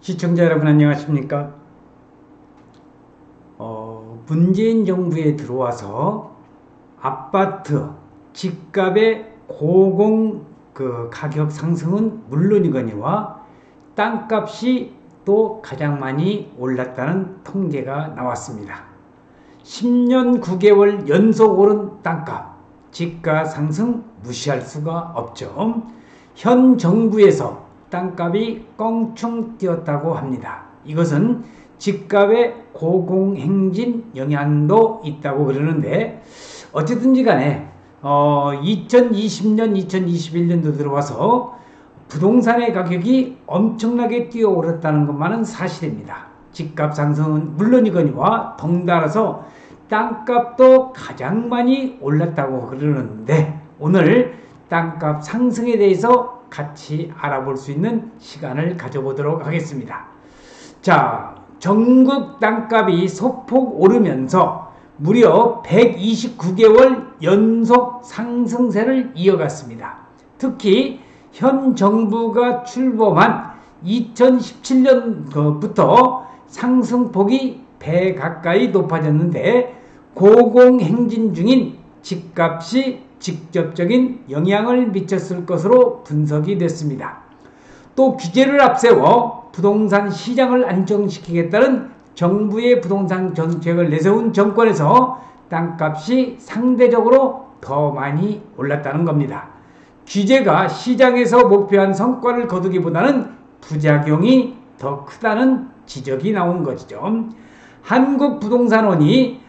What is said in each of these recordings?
시청자 여러분 안녕하십니까? 문재인 정부에 들어와서 아파트 집값의 고공 가격 상승은 물론이거니와 땅값이 또 가장 많이 올랐다는 통계가 나왔습니다. 10년 9개월 연속 오른 땅값, 집가 상승 무시할 수가 없죠. 현 정부에서 땅값이 껑충 뛰었다고 합니다. 이것은 집값의 고공행진 영향도 있다고 그러는데 어쨌든지 간에 2020년, 2021년도 들어와서 부동산의 가격이 엄청나게 뛰어오랐다는 것만은 사실입니다. 집값 상승은 물론이거니와 덩달아서 땅값도 가장 많이 올랐다고 그러는데 오늘 땅값 상승에 대해서 같이 알아볼 수 있는 시간을 가져보도록 하겠습니다. 자, 전국 땅값이 소폭 오르면서 무려 129개월 연속 상승세를 이어갔습니다. 특히 현 정부가 출범한 2017년부터 상승폭이 배 가까이 높아졌는데 고공행진 중인 집값이 직접적인 영향을 미쳤을 것으로 분석이 됐습니다. 또 규제를 앞세워 부동산 시장을 안정시키겠다는 정부의 부동산 정책을 내세운 정권에서 땅값이 상대적으로 더 많이 올랐다는 겁니다. 규제가 시장에서 목표한 성과를 거두기보다는 부작용이 더 크다는 지적이 나온 것이죠. 한국부동산원이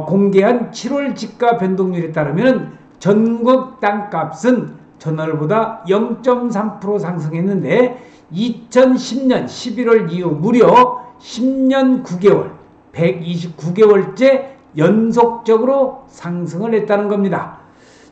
공개한 7월 집가 변동률에 따르면 전국 땅값은 전월보다 0.3% 상승했는데 2010년 11월 이후 무려 10년 9개월, 129개월째 연속적으로 상승을 했다는 겁니다.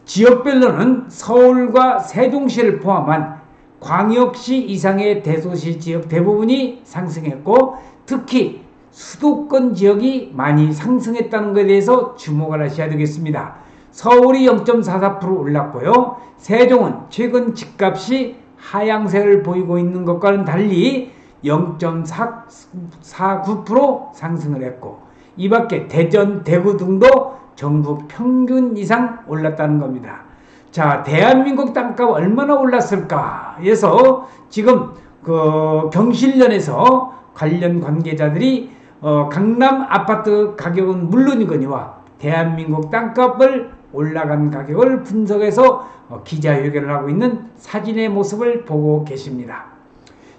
지역별로는 서울과 세종시를 포함한 광역시 이상의 대도시 지역 대부분이 상승했고 특히 수도권 지역이 많이 상승했다는 것에 대해서 주목을 하셔야 되겠습니다. 서울이 0.44% 올랐고요. 세종은 최근 집값이 하향세를 보이고 있는 것과는 달리 0.49% 상승을 했고 이 밖에 대전, 대구 등도 전국 평균 이상 올랐다는 겁니다. 자, 대한민국 땅값 얼마나 올랐을까 해서 지금 경실련에서 관련 관계자들이 강남 아파트 가격은 물론이거니와 대한민국 땅값을 올라간 가격을 분석해서 기자회견을 하고 있는 사진의 모습을 보고 계십니다.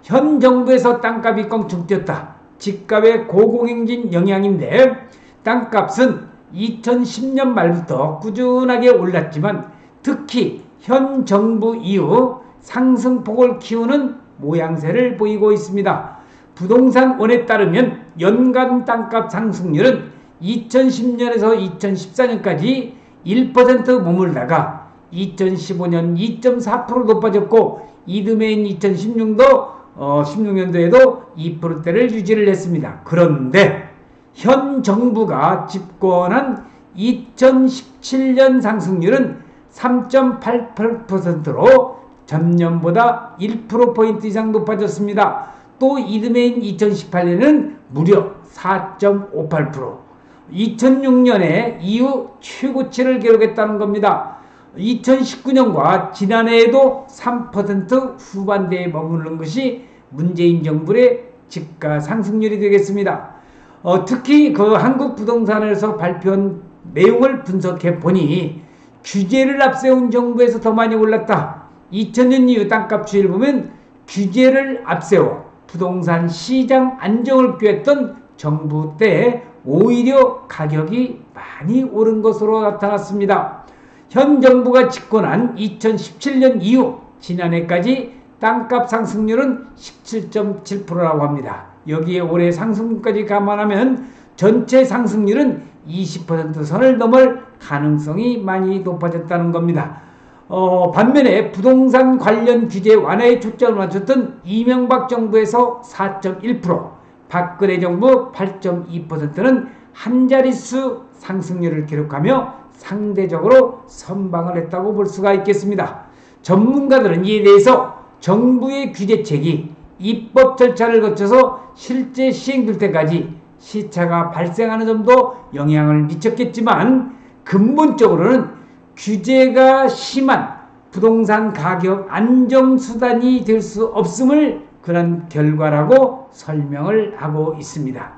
현 정부에서 땅값이 껑충 뛰었다. 집값의 고공행진 영향인데 땅값은 2010년 말부터 꾸준하게 올랐지만 특히 현 정부 이후 상승폭을 키우는 모양새를 보이고 있습니다. 부동산원에 따르면 연간 땅값 상승률은 2010년에서 2014년까지 1% 머물다가 2015년 2.4% 높아졌고 이듬해인 16년도에도 2%대를 유지를 했습니다. 그런데 현 정부가 집권한 2017년 상승률은 3.88%로 전년보다 1%포인트 이상 높아졌습니다. 또 이듬해인 2018년은 무려 4.58%, 2006년에 이후 최고치를 기록했다는 겁니다. 2019년과 지난해에도 3% 후반대에 머무르는 것이 문재인 정부의 집가 상승률이 되겠습니다. 특히 한국부동산에서 발표한 내용을 분석해 보니 규제를 앞세운 정부에서 더 많이 올랐다. 2000년 이후 땅값 추이를 보면 규제를 앞세워 부동산 시장 안정을 꾀했던 정부 때 오히려 가격이 많이 오른 것으로 나타났습니다. 현 정부가 집권한 2017년 이후 지난해까지 땅값 상승률은 17.7%라고 합니다. 여기에 올해 상승률까지 감안하면 전체 상승률은 20% 선을 넘을 가능성이 많이 높아졌다는 겁니다. 반면에 부동산 관련 규제 완화에 초점을 맞췄던 이명박 정부에서 4.1%, 박근혜 정부 8.2%는 한 자릿수 상승률을 기록하며 상대적으로 선방을 했다고 볼 수가 있겠습니다. 전문가들은 이에 대해서 정부의 규제책이 입법 절차를 거쳐서 실제 시행될 때까지 시차가 발생하는 점도 영향을 미쳤겠지만 근본적으로는 규제가 심한 부동산 가격 안정수단이 될 수 없음을 그런 결과라고 설명을 하고 있습니다.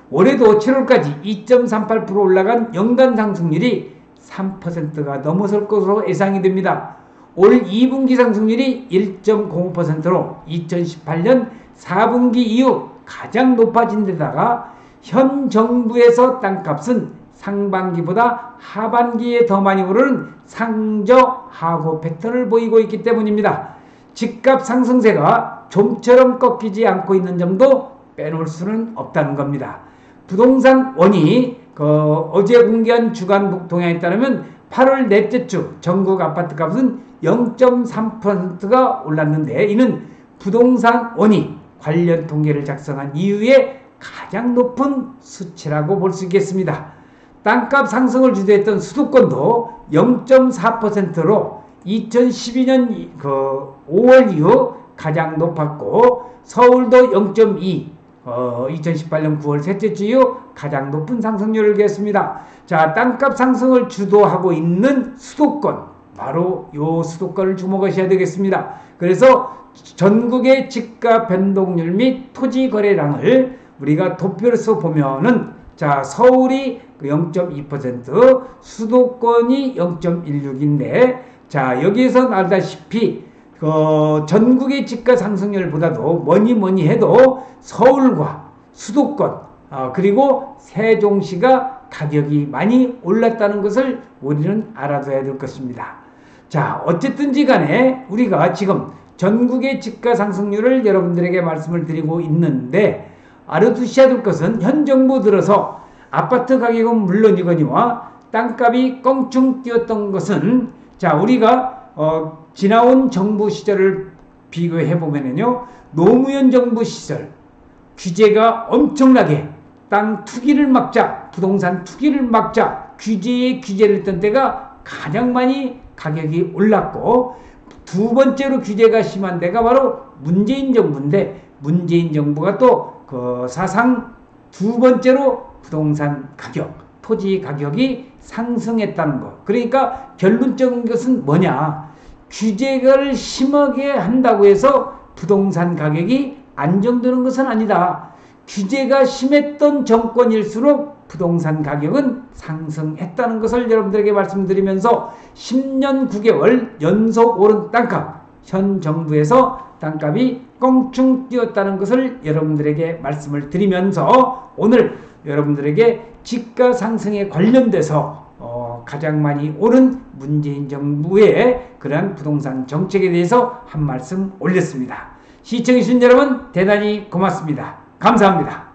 올해도 7월까지 2.38% 올라간 연간 상승률이 3%가 넘어설 것으로 예상이 됩니다. 올 2분기 상승률이 1.05%로 2018년 4분기 이후 가장 높아진 데다가 현 정부에서 땅값은 상반기보다 하반기에 더 많이 오르는 상저하고 패턴을 보이고 있기 때문입니다. 집값 상승세가 좀처럼 꺾이지 않고 있는 점도 빼놓을 수는 없다는 겁니다. 부동산 원이 어제 공개한 주간 동향에 따르면 8월 넷째 주 전국 아파트값은 0.3%가 올랐는데 이는 부동산 원이 관련 통계를 작성한 이후에 가장 높은 수치라고 볼 수 있겠습니다. 땅값 상승을 주도했던 수도권도 0.4%로 2012년 5월 이후 가장 높았고 서울도 0.2, 2018년 9월 셋째 주 이후 가장 높은 상승률을 기했습니다. 자, 땅값 상승을 주도하고 있는 수도권, 바로 요 수도권을 주목하셔야 되겠습니다. 그래서 전국의 집값 변동률 및 토지 거래량을 우리가 도표에서 보면은 자, 서울이 0.2%, 수도권이 0.16인데 자, 여기에서 알다시피 전국의 집값 상승률보다도 뭐니 해도 서울과 수도권 그리고 세종시가 가격이 많이 올랐다는 것을 우리는 알아둬야 될 것입니다. 자, 어쨌든지 간에 우리가 지금 전국의 집값 상승률을 여러분들에게 말씀을 드리고 있는데 알아두셔야 될 것은 현 정부 들어서 아파트 가격은 물론이거니와 땅값이 껑충 뛰었던 것은 자, 우리가 지나온 정부 시절을 비교해 보면요, 노무현 정부 시절 규제가 엄청나게 땅 투기를 막자, 부동산 투기를 막자 규제에 규제를 했던 때가 가장 많이 가격이 올랐고, 두 번째로 규제가 심한 데가 바로 문재인 정부인데 문재인 정부가 또 사상 두 번째로 부동산 가격, 토지 가격이 상승했다는 것. 그러니까 결론적인 것은 뭐냐? 규제를 심하게 한다고 해서 부동산 가격이 안정되는 것은 아니다. 규제가 심했던 정권일수록 부동산 가격은 상승했다는 것을 여러분들에게 말씀드리면서 10년 9개월 연속 오른 땅값, 현 정부에서 땅값이 껑충 뛰었다는 것을 여러분들에게 말씀을 드리면서 오늘 여러분들에게 집가 상승에 관련돼서 가장 많이 오른 문재인 정부의 그러한 부동산 정책에 대해서 한 말씀 올렸습니다. 시청해주신 여러분 대단히 고맙습니다. 감사합니다.